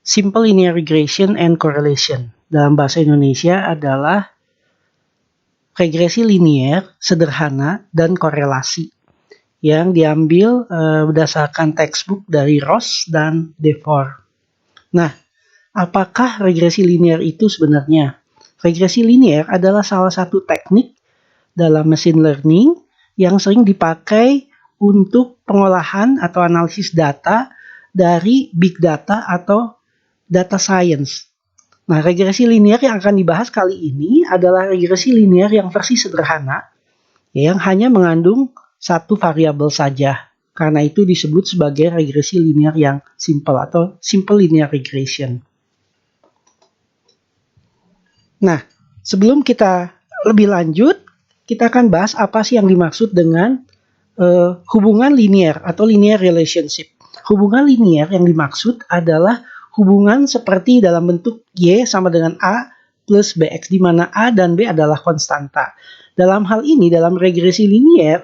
Simple linear regression and correlation. Dalam bahasa Indonesia adalah regresi linear, sederhana, dan korelasi yang diambil berdasarkan textbook dari Ross dan Devor. Nah, apakah regresi linear itu sebenarnya? Regresi linear adalah salah satu teknik dalam machine learning yang sering dipakai untuk pengolahan atau analisis data dari big data atau data science. Nah, regresi linear yang akan dibahas kali ini adalah regresi linear yang versi sederhana, yang hanya mengandung satu variabel saja. Karena itu disebut sebagai regresi linear yang simple atau simple linear regression. Nah, sebelum kita lebih lanjut, kita akan bahas apa sih yang dimaksud dengan hubungan linear atau linear relationship. Hubungan linear yang dimaksud adalah hubungan seperti dalam bentuk Y sama dengan A plus BX, di mana A dan B adalah konstanta. Dalam hal ini, dalam regresi linear,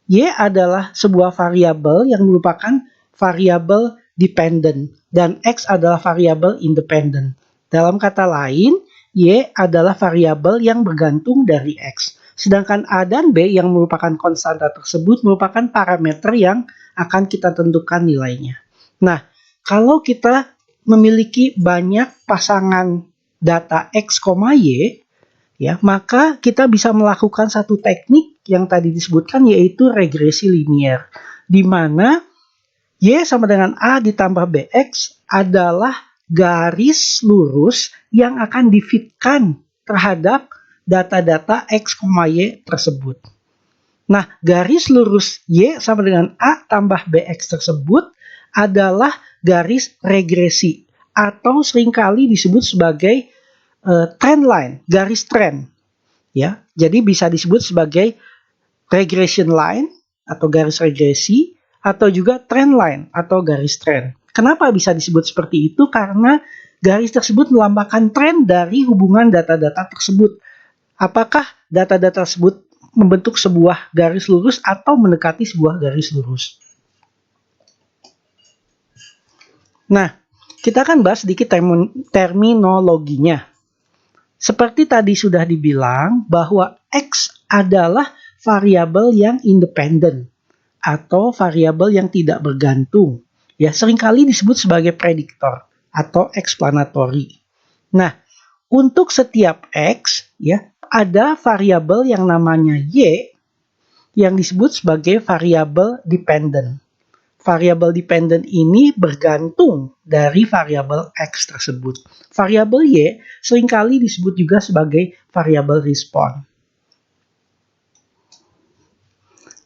Y adalah sebuah variabel yang merupakan variabel dependent dan X adalah variabel independent. Dalam kata lain, Y adalah variabel yang bergantung dari X. Sedangkan A dan B yang merupakan konstanta tersebut merupakan parameter yang akan kita tentukan nilainya. Nah, kalau kita memiliki banyak pasangan data X, Y, ya, maka kita bisa melakukan satu teknik yang tadi disebutkan, yaitu regresi linear, di mana Y sama dengan A ditambah BX adalah garis lurus yang akan difitkan terhadap data-data X, Y tersebut. Nah, garis lurus Y sama dengan A tambah BX tersebut adalah garis regresi atau seringkali disebut sebagai trend line, garis tren. Ya, jadi bisa disebut sebagai regression line atau garis regresi atau juga trend line atau garis tren. Kenapa bisa disebut seperti itu? Karena garis tersebut melambangkan tren dari hubungan data-data tersebut. Apakah data-data tersebut membentuk sebuah garis lurus atau mendekati sebuah garis lurus? Nah, kita akan bahas sedikit terminologinya. Seperti tadi sudah dibilang bahwa X adalah variabel yang independen atau variabel yang tidak bergantung. Ya, seringkali disebut sebagai prediktor atau explanatory. Nah, untuk setiap X, ya, ada variabel yang namanya Y yang disebut sebagai variabel dependent. Variabel dependent ini bergantung dari variabel X tersebut. Variabel Y seringkali disebut juga sebagai variabel respon.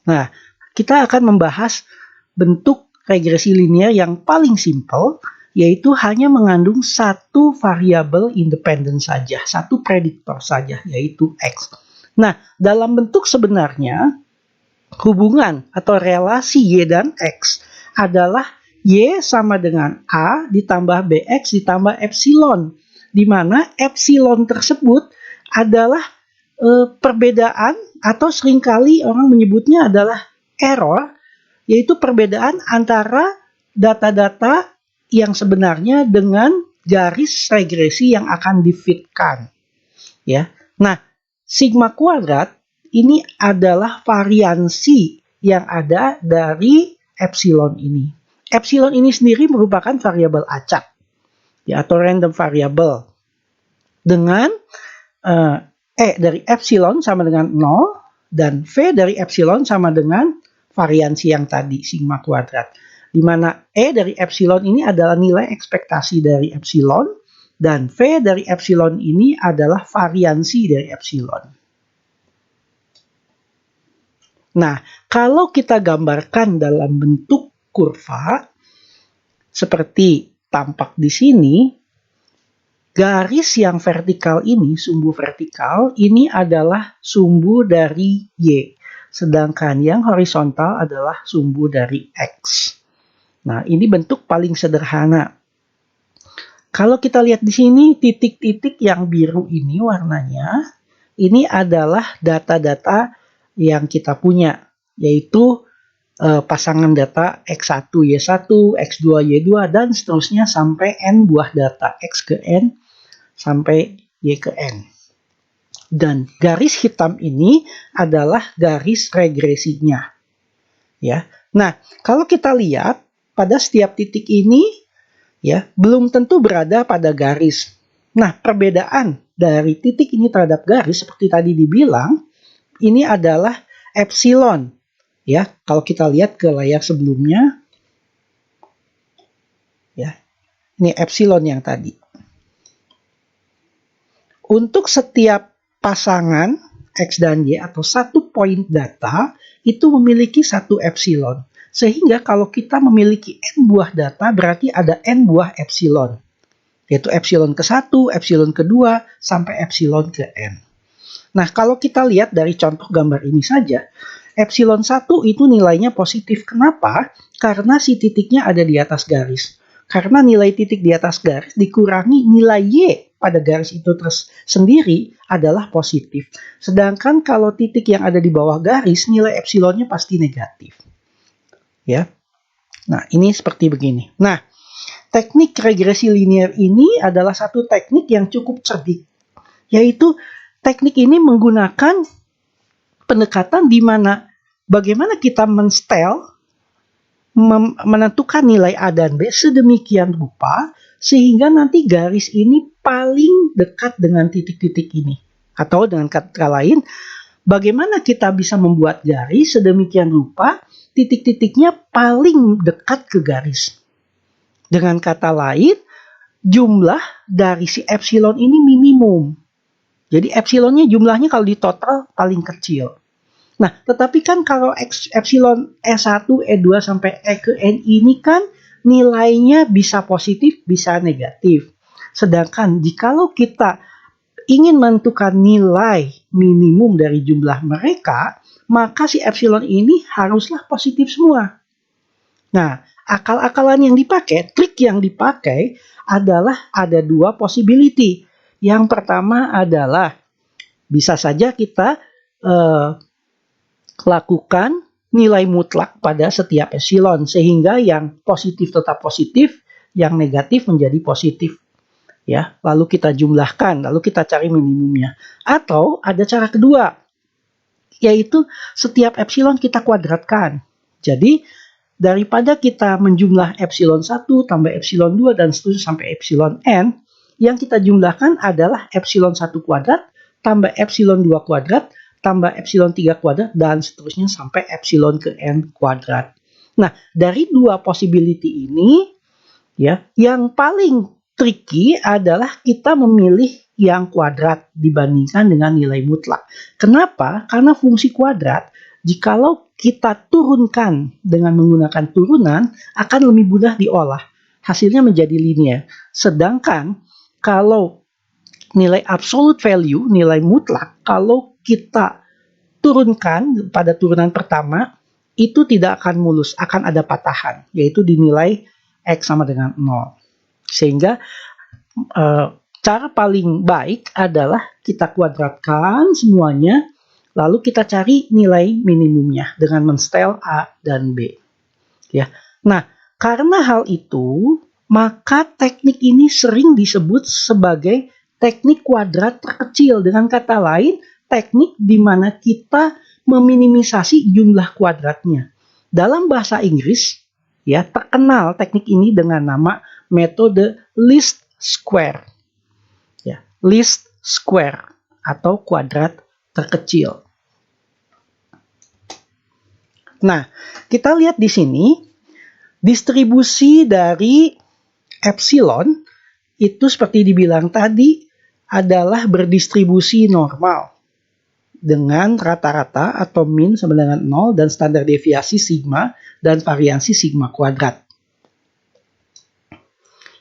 Nah, kita akan membahas bentuk regresi linear yang paling simpel, yaitu hanya mengandung satu variabel independen saja, satu prediktor saja, yaitu X. Nah, dalam bentuk sebenarnya, hubungan atau relasi Y dan X adalah Y sama dengan A ditambah BX ditambah epsilon, di mana epsilon tersebut adalah perbedaan atau seringkali orang menyebutnya adalah error, yaitu perbedaan antara data-data yang sebenarnya dengan garis regresi yang akan difitkan. Ya. Nah, sigma kuadrat ini adalah variansi yang ada dari epsilon ini. Epsilon ini sendiri merupakan variabel acak, ya, atau random variable. Dengan E dari epsilon sama dengan 0 dan V dari epsilon sama dengan variansi yang tadi, sigma kuadrat. Di mana E dari epsilon ini adalah nilai ekspektasi dari epsilon dan V dari epsilon ini adalah variansi dari epsilon. Nah, kalau kita gambarkan dalam bentuk kurva seperti tampak di sini, garis yang vertikal ini, sumbu vertikal, ini adalah sumbu dari Y. Sedangkan yang horizontal adalah sumbu dari X. Nah, ini bentuk paling sederhana. Kalau kita lihat di sini, titik-titik yang biru ini warnanya, ini adalah data-data yang kita punya, yaitu pasangan data X1, Y1, X2, Y2, dan seterusnya sampai N buah data, X ke N sampai Y ke N. Dan garis hitam ini adalah garis regresinya. Ya. Nah, kalau kita lihat pada setiap titik ini, ya, belum tentu berada pada garis. Nah, perbedaan dari titik ini terhadap garis, seperti tadi dibilang, ini adalah epsilon. Ya, kalau kita lihat ke layar sebelumnya, ya, ini epsilon yang tadi. Untuk setiap pasangan X dan Y atau satu poin data, itu memiliki satu epsilon. Sehingga kalau kita memiliki N buah data, berarti ada N buah epsilon. Yaitu epsilon ke-1, epsilon ke-2, sampai epsilon ke N. Nah, kalau kita lihat dari contoh gambar ini saja, epsilon 1 itu nilainya positif. Kenapa? Karena si titiknya ada di atas garis. Karena nilai titik di atas garis dikurangi nilai Y pada garis itu sendiri adalah positif. Sedangkan kalau titik yang ada di bawah garis, nilai epsilonnya pasti negatif. Ya. Nah, ini seperti begini. Nah, teknik regresi linear ini adalah satu teknik yang cukup cerdik. Yaitu teknik ini menggunakan pendekatan di mana bagaimana kita menentukan nilai A dan B sedemikian rupa sehingga nanti garis ini paling dekat dengan titik-titik ini. Atau dengan kata lain, bagaimana kita bisa membuat garis sedemikian rupa titik-titiknya paling dekat ke garis. Dengan kata lain, jumlah dari si epsilon ini minimum. Jadi epsilonnya jumlahnya kalau di total paling kecil. Nah, tetapi kan kalau epsilon E1, E2 sampai E ke N ini kan nilainya bisa positif, bisa negatif. Sedangkan jikalau kita ingin menentukan nilai minimum dari jumlah mereka, maka si epsilon ini haruslah positif semua. Nah, akal-akalan yang dipakai, trik yang dipakai adalah ada dua possibility. Yang pertama adalah bisa saja kita lakukan nilai mutlak pada setiap epsilon sehingga yang positif tetap positif, yang negatif menjadi positif. Ya, lalu kita jumlahkan, lalu kita cari minimumnya. Atau ada cara kedua, yaitu setiap epsilon kita kuadratkan. Jadi daripada kita menjumlah epsilon 1 tambah epsilon 2 dan seterusnya sampai epsilon n, yang kita jumlahkan adalah epsilon 1 kuadrat tambah epsilon 2 kuadrat tambah epsilon 3 kuadrat dan seterusnya sampai epsilon ke n kuadrat. Nah, dari dua possibility ini, ya, yang paling tricky adalah kita memilih yang kuadrat dibandingkan dengan nilai mutlak. Kenapa? Karena fungsi kuadrat, jikalau kita turunkan dengan menggunakan turunan, akan lebih mudah diolah. Hasilnya menjadi linear. Sedangkan kalau nilai absolute value, nilai mutlak, kalau kita turunkan pada turunan pertama, itu tidak akan mulus, akan ada patahan, yaitu dinilai X sama dengan 0. Sehingga cara paling baik adalah kita kuadratkan semuanya, lalu kita cari nilai minimumnya dengan mensetel A dan B. Ya. Nah, karena hal itu, maka teknik ini sering disebut sebagai teknik kuadrat terkecil. Dengan kata lain, teknik di mana kita meminimisasi jumlah kuadratnya. Dalam bahasa Inggris, ya, terkenal teknik ini dengan nama metode least square. Ya, least square atau kuadrat terkecil. Nah, kita lihat di sini distribusi dari epsilon itu seperti dibilang tadi adalah berdistribusi normal dengan rata-rata atau min sama dengan 0 dan standar deviasi sigma dan variansi sigma kuadrat.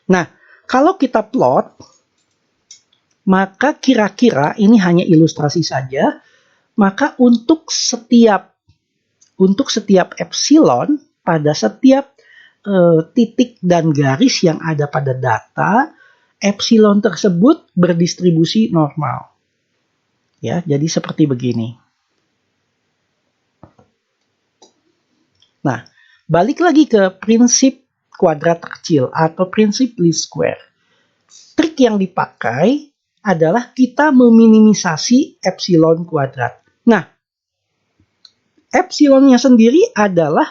Nah, kalau kita plot, maka kira-kira ini hanya ilustrasi saja, maka untuk setiap epsilon pada setiap titik dan garis yang ada pada data, epsilon tersebut berdistribusi normal. Ya, jadi seperti begini. Nah, balik lagi ke prinsip kuadrat kecil atau prinsip least square. Trik yang dipakai adalah kita meminimisasi epsilon kuadrat. Nah, epsilonnya sendiri adalah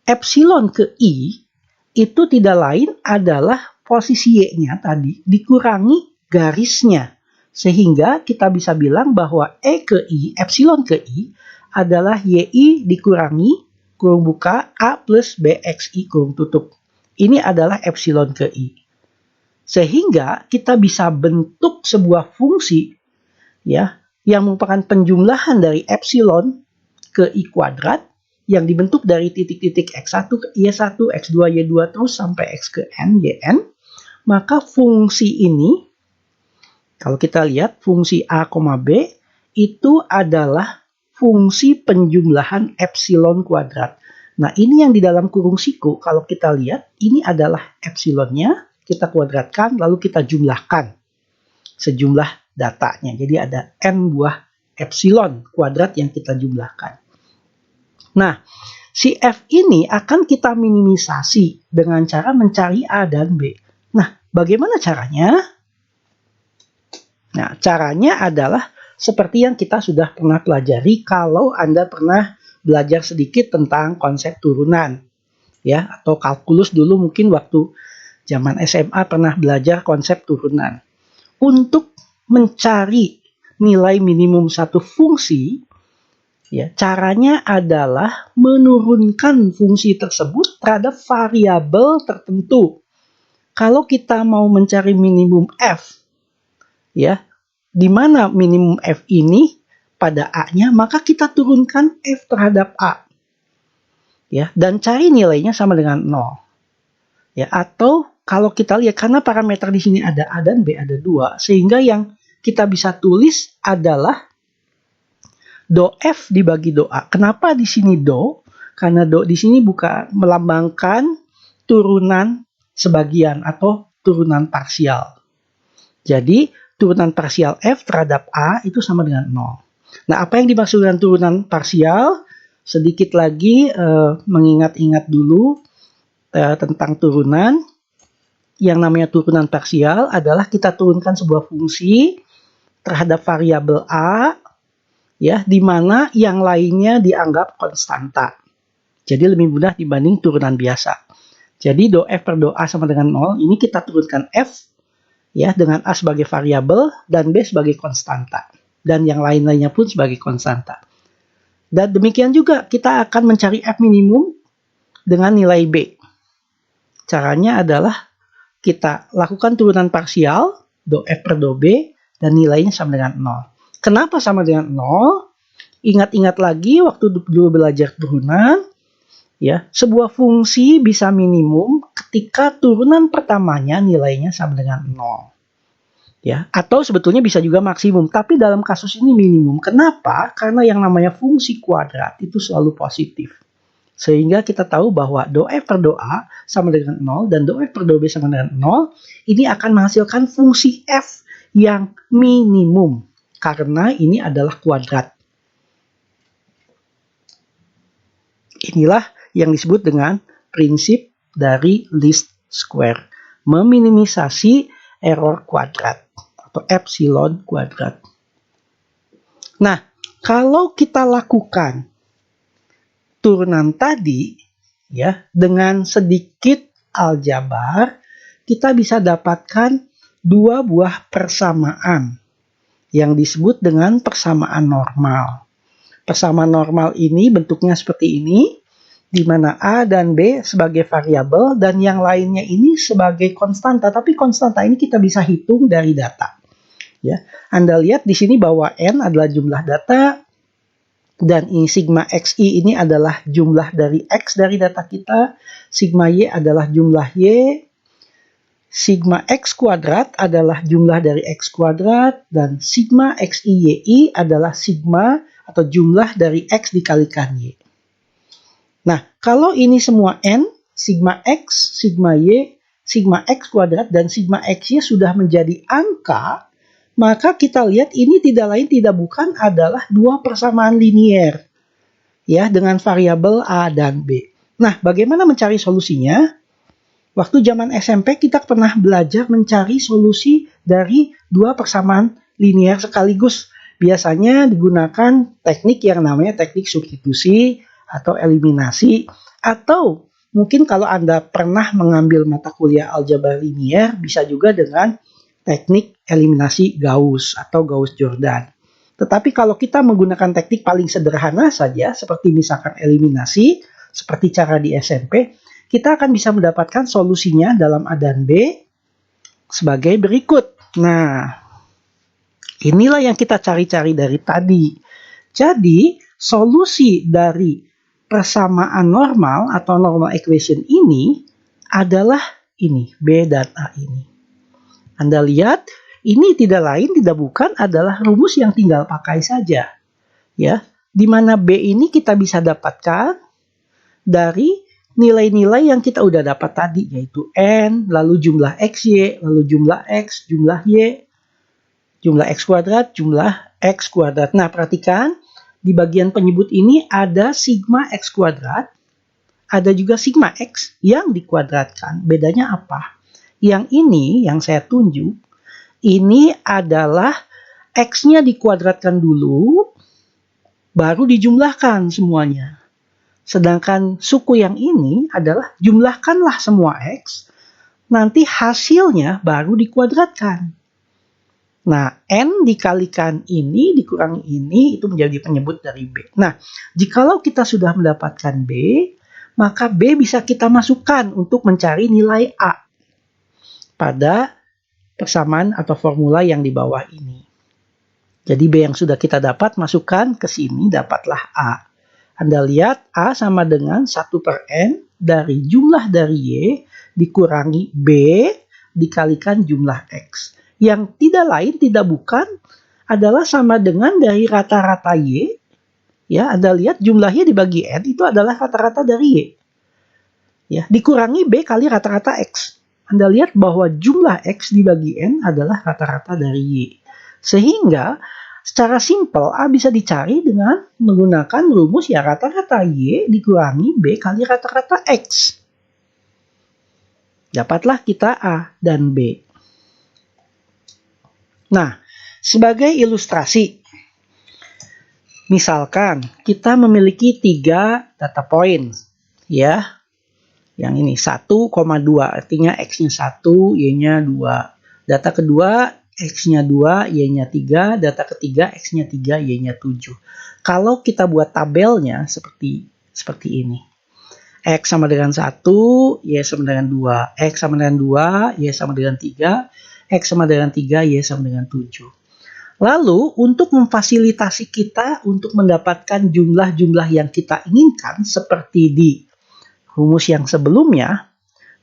epsilon ke i itu tidak lain adalah posisi y-nya tadi dikurangi garisnya. Sehingga kita bisa bilang bahwa e ke i, epsilon ke i adalah yi dikurangi kurung buka a plus bxi kurung tutup. Ini adalah epsilon ke i. Sehingga kita bisa bentuk sebuah fungsi ya yang merupakan penjumlahan dari epsilon ke i kuadrat yang dibentuk dari titik-titik x1 ke y1, x2, y2 terus sampai x ke n, yn. Maka fungsi ini kalau kita lihat fungsi a, b itu adalah fungsi penjumlahan epsilon kuadrat. Nah, ini yang di dalam kurung siku, kalau kita lihat, ini adalah epsilonnya, kita kuadratkan, lalu kita jumlahkan sejumlah datanya. Jadi ada n buah epsilon kuadrat yang kita jumlahkan. Nah, si f ini akan kita minimisasi dengan cara mencari a dan b. Nah, bagaimana caranya? Nah, caranya adalah seperti yang kita sudah pernah pelajari kalau Anda pernah belajar sedikit tentang konsep turunan. Ya, atau kalkulus dulu mungkin waktu zaman SMA pernah belajar konsep turunan. Untuk mencari nilai minimum satu fungsi, ya, caranya adalah menurunkan fungsi tersebut terhadap variabel tertentu. Kalau kita mau mencari minimum f, ya, di mana minimum f ini pada a-nya, maka kita turunkan f terhadap a. Ya, dan cari nilainya sama dengan 0. Ya, atau kalau kita lihat karena parameter di sini ada a dan b ada 2, sehingga yang kita bisa tulis adalah do f dibagi do a. Kenapa di sini do? Karena do di sini bukan melambangkan turunan sebagian atau turunan parsial. Jadi turunan parsial f terhadap a itu sama dengan 0. Nah, apa yang dimaksud dengan turunan parsial? Sedikit lagi mengingat-ingat dulu tentang turunan. Yang namanya turunan parsial adalah kita turunkan sebuah fungsi terhadap variabel a, ya, di mana yang lainnya dianggap konstanta. Jadi lebih mudah dibanding turunan biasa. Jadi do f per do a sama dengan 0. Ini kita turunkan f, ya, dengan a sebagai variabel dan b sebagai konstanta. Dan yang lain-lainnya pun sebagai konstanta. Dan demikian juga kita akan mencari f minimum dengan nilai b. Caranya adalah kita lakukan turunan parsial, do f per do b, dan nilainya sama dengan 0. Kenapa sama dengan 0? Ingat-ingat lagi waktu dulu belajar turunan, ya, sebuah fungsi bisa minimum ketika turunan pertamanya nilainya sama dengan 0. Ya, atau sebetulnya bisa juga maksimum, tapi dalam kasus ini minimum. Kenapa? Karena yang namanya fungsi kuadrat itu selalu positif. Sehingga kita tahu bahwa do f per do a sama dengan 0 dan do f per do b sama dengan 0. Ini akan menghasilkan fungsi f yang minimum. Karena ini adalah kuadrat. Inilah yang disebut dengan prinsip dari least square. Meminimisasi error kuadrat atau epsilon kuadrat. Nah, kalau kita lakukan turunan tadi, ya, dengan sedikit aljabar, kita bisa dapatkan dua buah persamaan yang disebut dengan persamaan normal. Persamaan normal ini bentuknya seperti ini, di mana a dan b sebagai variabel dan yang lainnya ini sebagai konstanta. Tapi konstanta ini kita bisa hitung dari data. Ya, Anda lihat di sini bahwa n adalah jumlah data. Dan ini sigma xi ini adalah jumlah dari x dari data kita. Sigma y adalah jumlah y. Sigma x kuadrat adalah jumlah dari x kuadrat. Dan sigma xi adalah sigma atau jumlah dari x dikalikan y. Nah, kalau ini semua n, sigma x, sigma y, sigma x kuadrat, dan sigma xy sudah menjadi angka, maka kita lihat ini tidak lain tidak bukan adalah dua persamaan linier. ya dengan variabel A dan B. Nah, bagaimana mencari solusinya? Waktu zaman SMP kita pernah belajar mencari solusi dari dua persamaan linear sekaligus. Biasanya digunakan teknik yang namanya teknik substitusi atau eliminasi, atau mungkin kalau Anda pernah mengambil mata kuliah aljabar linear bisa juga dengan teknik eliminasi Gauss atau Gauss-Jordan. Tetapi kalau kita menggunakan teknik paling sederhana saja seperti misalkan eliminasi seperti cara di SMP, kita akan bisa mendapatkan solusinya dalam A dan B sebagai berikut. Nah, inilah yang kita cari-cari dari tadi. Jadi, solusi dari persamaan normal atau normal equation ini adalah ini, B dan A ini. Anda lihat, ini tidak lain, tidak bukan adalah rumus yang tinggal pakai saja. Ya, di mana B ini kita bisa dapatkan dari nilai-nilai yang kita udah dapat tadi, yaitu N, lalu jumlah XY, lalu jumlah X, jumlah Y, jumlah X kuadrat, jumlah X kuadrat. Nah, perhatikan, di bagian penyebut ini ada sigma X kuadrat, ada juga sigma X yang dikuadratkan. Bedanya apa? Yang ini, yang saya tunjuk, ini adalah X-nya dikuadratkan dulu, baru dijumlahkan semuanya. Sedangkan suku yang ini adalah jumlahkanlah semua X, nanti hasilnya baru dikuadratkan. Nah, N dikalikan ini dikurangi ini, itu menjadi penyebut dari B. Nah, jikalau kita sudah mendapatkan B, maka B bisa kita masukkan untuk mencari nilai A pada persamaan atau formula yang di bawah ini. Jadi B yang sudah kita dapat masukkan ke sini, dapatlah A. Anda lihat A sama dengan 1 per N dari jumlah dari Y dikurangi B dikalikan jumlah X. Yang tidak lain, tidak bukan adalah sama dengan dari rata-rata Y. Ya, Anda lihat jumlahnya dibagi N itu adalah rata-rata dari Y. Ya, dikurangi B kali rata-rata X. Anda lihat bahwa jumlah X dibagi N adalah rata-rata dari Y. Sehingga secara simpel A bisa dicari dengan menggunakan rumus ya rata-rata Y dikurangi B kali rata-rata X. Dapatlah kita A dan B. Nah, sebagai ilustrasi, misalkan kita memiliki 3 data point, ya. Yang ini 1,2 artinya X-nya 1, Y-nya 2. Data kedua X-nya 2, Y-nya 3, data ketiga X-nya 3, Y-nya 7. Kalau kita buat tabelnya seperti ini. X sama dengan 1, Y sama dengan 2. X sama dengan 2, Y sama dengan 3. X sama dengan 3, Y sama dengan 7. Lalu, untuk memfasilitasi kita untuk mendapatkan jumlah-jumlah yang kita inginkan seperti di rumus yang sebelumnya,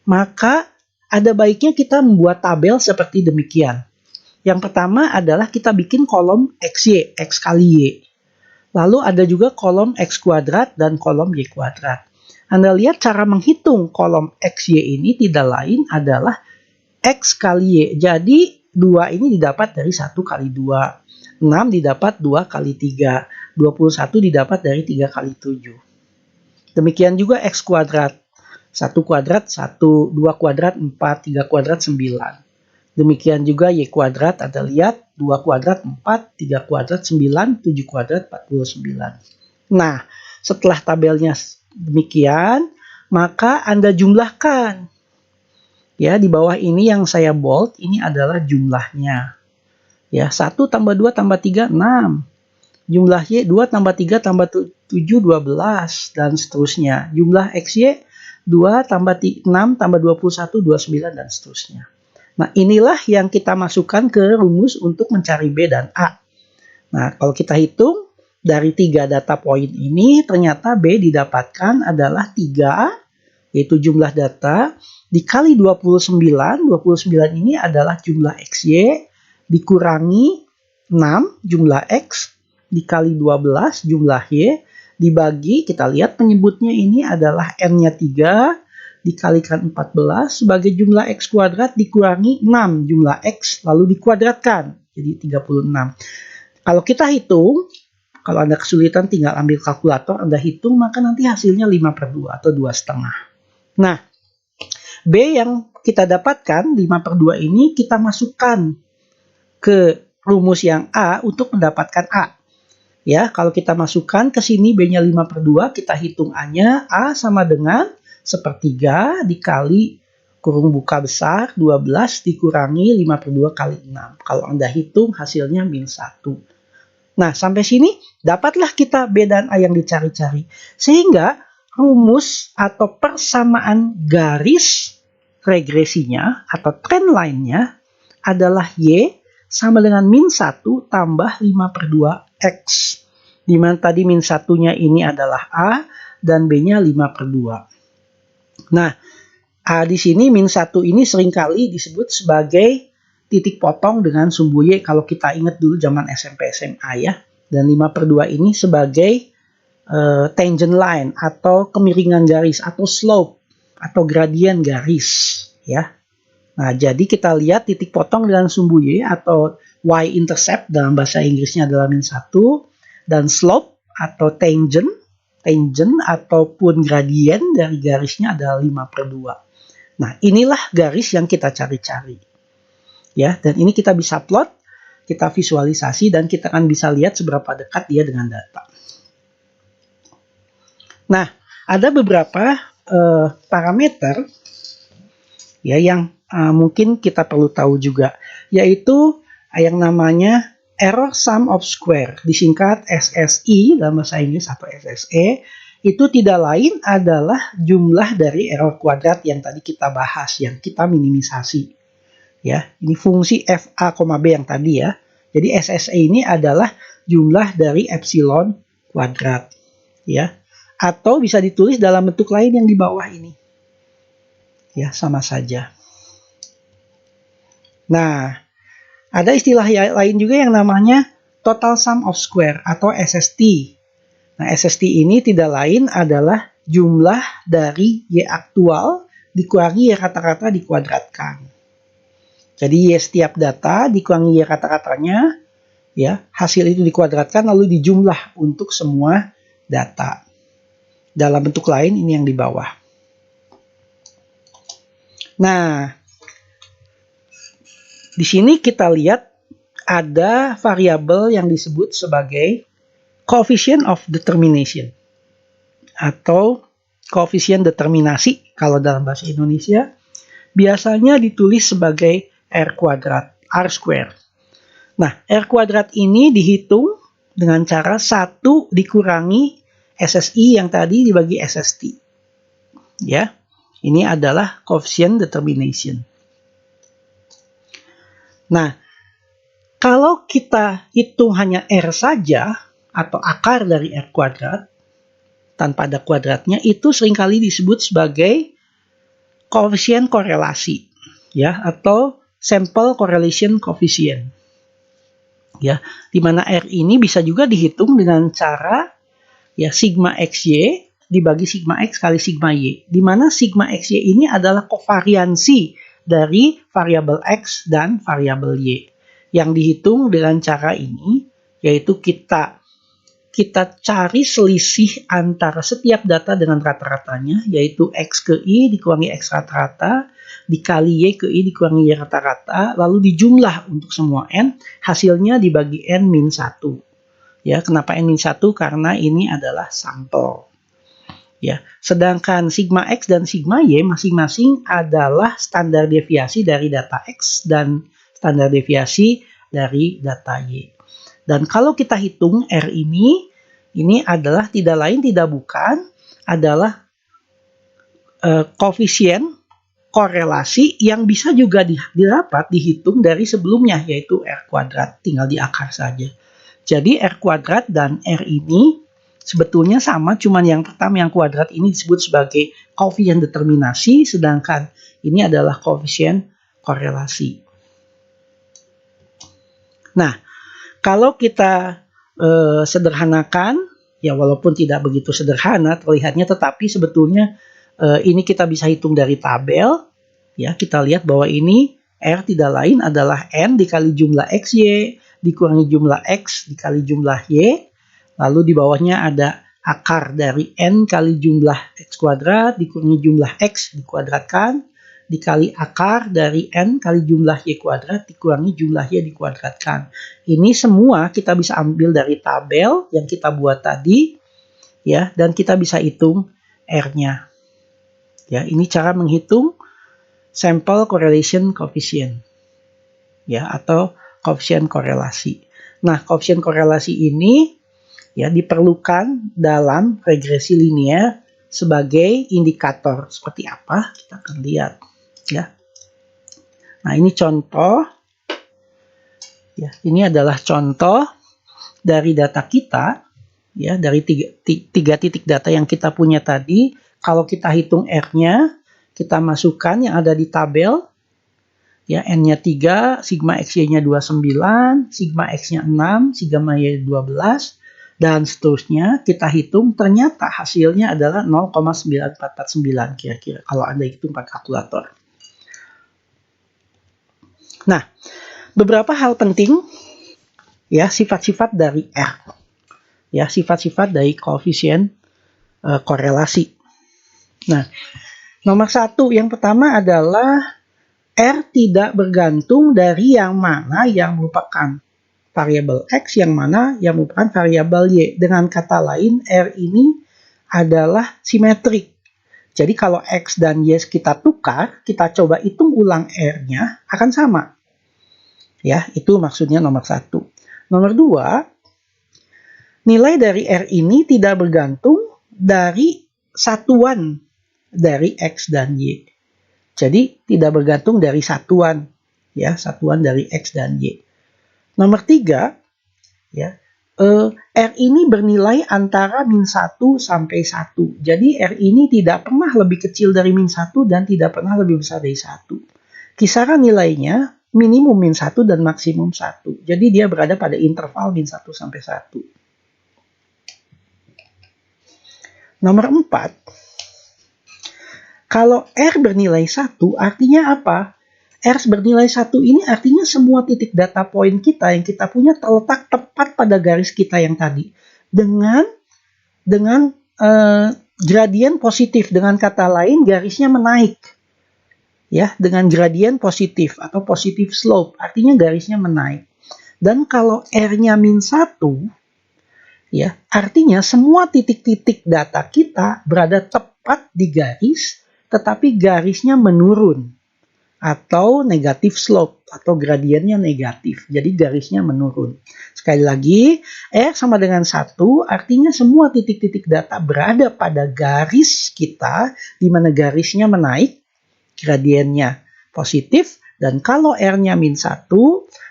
maka ada baiknya kita membuat tabel seperti demikian. Yang pertama adalah kita bikin kolom XY, X kali Y. Lalu ada juga kolom X kuadrat dan kolom Y kuadrat. Anda lihat cara menghitung kolom XY ini tidak lain adalah X kali Y. Jadi 2 ini didapat dari 1 kali 2. 6 didapat 2 kali 3. 21 didapat dari 3 kali 7. Demikian juga X kuadrat. 1 kuadrat 1, 2 kuadrat 4, 3 kuadrat 9. Demikian juga Y kuadrat, Anda lihat 2 kuadrat 4, 3 kuadrat 9, 7 kuadrat 49. Nah, setelah tabelnya demikian, maka Anda jumlahkan. Ya, di bawah ini yang saya bold, ini adalah jumlahnya. Ya, 1 tambah 2 tambah 3, 6. Jumlah Y 2 tambah 3 tambah 7, 12, dan seterusnya. Jumlah XY 2 tambah 6 tambah 21, 29, dan seterusnya. Nah, inilah yang kita masukkan ke rumus untuk mencari B dan A. Nah, kalau kita hitung, dari 3 data point ini, ternyata B didapatkan adalah 3, yaitu jumlah data, dikali 29. 29 ini adalah jumlah XY, dikurangi 6, jumlah X, dikali 12 jumlah Y, dibagi, kita lihat penyebutnya ini adalah N-nya 3, dikalikan 14 sebagai jumlah X kuadrat dikurangi 6 jumlah X lalu dikuadratkan jadi 36. Kalau kita hitung, Kalau Anda kesulitan tinggal ambil kalkulator, Anda hitung, maka nanti hasilnya 5/2 atau 2,5. Nah, B yang kita dapatkan 5/2 ini kita masukkan ke rumus yang A untuk mendapatkan A. Ya, kalau kita masukkan ke sini B-nya 5/2, kita hitung A-nya. A sama dengan 1/3 dikali kurung buka besar 12 dikurangi 5/2 kali 6. Kalau Anda hitung hasilnya -1. Nah, sampai sini dapatlah kita B dan A yang dicari-cari. Sehingga rumus atau persamaan garis regresinya atau trend line-nya adalah Y sama dengan -1 tambah 5/2X. Dimana tadi -1-nya ini adalah A dan B-nya 5/2. Nah, A di sini -1 ini seringkali disebut sebagai titik potong dengan sumbu Y kalau kita ingat dulu zaman SMP SMA ya. Dan 5/2 ini sebagai tangent line atau kemiringan garis atau slope atau gradien garis ya. Nah, jadi kita lihat titik potong dengan sumbu Y atau y-intercept dalam bahasa Inggrisnya adalah -1 dan slope atau tangent ataupun gradien dari garisnya adalah 5/2. Nah, inilah garis yang kita cari-cari. Ya, dan ini kita bisa plot, kita visualisasi dan kita akan bisa lihat seberapa dekat dia dengan data. Nah, ada beberapa parameter ya yang mungkin kita perlu tahu juga, yaitu yang namanya error sum of square, disingkat SSI dalam bahasa Inggris atau SSE. Itu tidak lain adalah jumlah dari error kuadrat yang tadi kita bahas, yang kita minimisasi. Ya, ini fungsi FA, B yang tadi ya. Jadi SSE ini adalah jumlah dari epsilon kuadrat. Ya, atau bisa ditulis dalam bentuk lain yang di bawah ini. Ya, sama saja. Nah, ada istilah lain juga yang namanya total sum of square atau SST. Nah, SST ini tidak lain adalah jumlah dari Y aktual dikurangi Y rata-rata dikuadratkan. Jadi Y setiap data dikurangi Y rata-ratanya, ya, hasil itu dikuadratkan lalu dijumlah untuk semua data. Dalam bentuk lain ini yang di bawah. Nah, di sini kita lihat ada variabel yang disebut sebagai coefficient of determination atau koefisien determinasi kalau dalam bahasa Indonesia, biasanya ditulis sebagai R kuadrat, R square. Nah, R kuadrat ini dihitung dengan cara 1 dikurangi SSI yang tadi dibagi SST. Ya, ini adalah coefficient determination. Nah, kalau kita hitung hanya R saja, atau akar dari R kuadrat, tanpa ada kuadratnya, itu seringkali disebut sebagai koefisien korelasi, ya, atau sample correlation coefficient. Ya, di mana R ini bisa juga dihitung dengan cara ya sigma XY dibagi sigma X kali sigma Y, di mana sigma XY ini adalah kovariansi dari variabel X dan variabel Y. Yang dihitung dengan cara ini, yaitu kita cari selisih antara setiap data dengan rata-ratanya, yaitu X ke Y dikurangi X rata-rata, dikali Y ke Y dikurangi Y rata-rata, lalu dijumlah untuk semua N, hasilnya dibagi N-1. Ya, kenapa N-1? Karena ini adalah sampel. Ya, sedangkan sigma X dan sigma Y masing-masing adalah standar deviasi dari data X dan standar deviasi dari data Y. Dan kalau kita hitung R ini adalah tidak lain tidak bukan adalah koefisien korelasi yang bisa juga didapat dihitung dari sebelumnya, yaitu R kuadrat, tinggal diakar saja. Jadi R kuadrat dan R ini sebetulnya sama, cuman yang pertama yang kuadrat ini disebut sebagai koefisien determinasi, sedangkan ini adalah koefisien korelasi. Nah, kalau kita sederhanakan, ya walaupun tidak begitu sederhana terlihatnya, tetapi sebetulnya ini kita bisa hitung dari tabel. Ya, kita lihat bahwa ini R tidak lain adalah N dikali jumlah XY dikurangi jumlah X dikali jumlah Y. Lalu di bawahnya ada akar dari N kali jumlah X kuadrat dikurangi jumlah X dikuadratkan dikali akar dari N kali jumlah Y kuadrat dikurangi jumlah Y dikuadratkan. Ini semua kita bisa ambil dari tabel yang kita buat tadi, ya, dan kita bisa hitung R-nya. Ya, ini cara menghitung sample correlation coefficient, ya, atau koefisien korelasi. Nah, koefisien korelasi ini ya diperlukan dalam regresi linear sebagai indikator. Seperti apa? Kita akan lihat, ya. Nah, ini contoh, ya, ini adalah contoh dari data kita, ya, dari tiga titik data yang kita punya tadi. Kalau kita hitung R-nya, kita masukkan yang ada di tabel, ya, N-nya 3, sigma XY-nya 29, sigma X-nya 6, sigma Y 12, dan seterusnya. Kita hitung, ternyata hasilnya adalah 0,9449 kira-kira kalau Anda hitung pakai kalkulator. Nah, beberapa hal penting, ya, sifat-sifat dari R, ya, sifat-sifat dari koefisien korelasi. Nah, nomor satu yang pertama adalah R tidak bergantung dari yang mana yang merupakan variabel X, yang mana yang merupakan variabel Y. Dengan kata lain, R ini adalah simetrik. Jadi kalau X dan Y kita tukar, kita coba hitung ulang R-nya akan sama. Ya, itu maksudnya nomor satu. Nomor dua, nilai dari R ini tidak bergantung dari satuan dari X dan Y. Jadi tidak bergantung dari satuan, ya, satuan dari X dan Y. Nomor tiga, ya, R ini bernilai antara min 1 sampai 1. Jadi R ini tidak pernah lebih kecil dari min 1 dan tidak pernah lebih besar dari 1. Kisaran nilainya minimum min 1 dan maksimum 1. Jadi dia berada pada interval min 1 sampai 1. Nomor 4, kalau R bernilai 1, artinya apa? R bernilai 1 ini artinya semua titik data point kita yang kita punya terletak tepat pada garis kita yang tadi. Dengan gradien positif. Dengan kata lain, garisnya menaik. Ya, dengan gradien positif atau positive slope. Artinya garisnya menaik. Dan kalau R-nya min 1, ya, artinya semua titik-titik data kita berada tepat di garis, tetapi garisnya menurun atau negatif slope atau gradiennya negatif. Jadi garisnya menurun. Sekali lagi, R sama dengan 1 artinya semua titik-titik data berada pada garis kita di mana garisnya menaik, gradiennya positif, dan kalau R-nya min 1,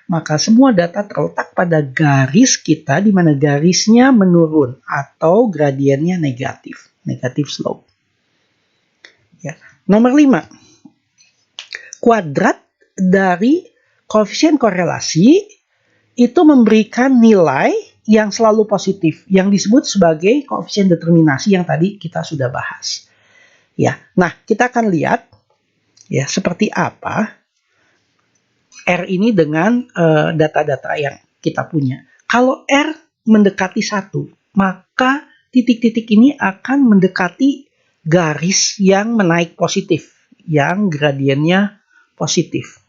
maka semua data terletak pada garis kita di mana garisnya menurun atau gradiennya negatif, negatif slope. Ya. Nomor 5, kuadrat dari koefisien korelasi itu memberikan nilai yang selalu positif, yang disebut sebagai koefisien determinasi yang tadi kita sudah bahas. Ya, nah kita akan lihat, ya, seperti apa R ini dengan data-data yang kita punya. Kalau R mendekati 1, maka titik-titik ini akan mendekati garis yang menaik positif, yang gradiennya positif.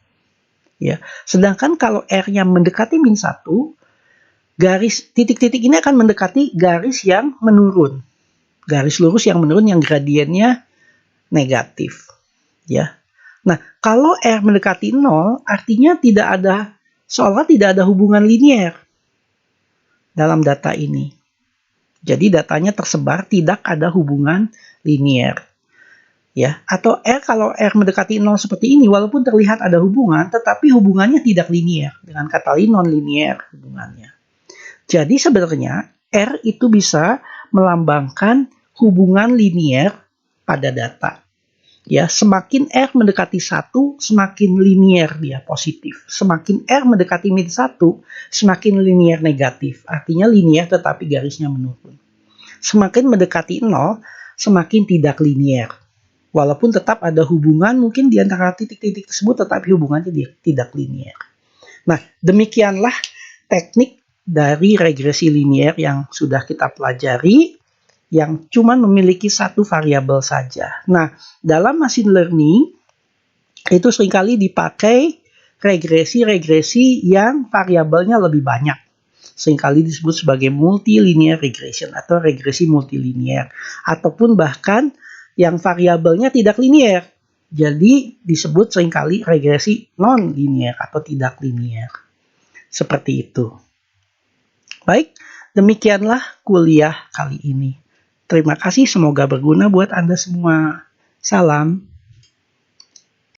Ya. Sedangkan kalau R-nya mendekati min 1, garis titik-titik ini akan mendekati garis yang menurun. Garis lurus yang menurun yang gradiennya negatif. Ya. Nah, kalau R mendekati 0, artinya seolah tidak ada hubungan linier dalam data ini. Jadi datanya tersebar, tidak ada hubungan linier. Ya, atau kalau R mendekati 0 seperti ini, walaupun terlihat ada hubungan, tetapi hubungannya tidak linier. Dengan kata lain, non-linier hubungannya. Jadi sebenarnya R itu bisa melambangkan hubungan linier pada data. Ya, semakin R mendekati 1, semakin linier dia positif. Semakin R mendekati min 1, semakin linier negatif. Artinya linier tetapi garisnya menurun. Semakin mendekati 0, semakin tidak linier. Walaupun tetap ada hubungan mungkin di antara titik-titik tersebut, tetapi hubungannya tidak linier. Nah, demikianlah teknik dari regresi linier yang sudah kita pelajari, yang cuma memiliki satu variabel saja. Nah, dalam machine learning itu seringkali dipakai regresi-regresi yang variabelnya lebih banyak. Seringkali disebut sebagai multilinear regression atau regresi multilinear, ataupun bahkan yang variabelnya tidak linear. Jadi disebut seringkali regresi non-linear atau tidak linear. Seperti itu. Baik, demikianlah kuliah kali ini. Terima kasih, semoga berguna buat Anda semua. Salam.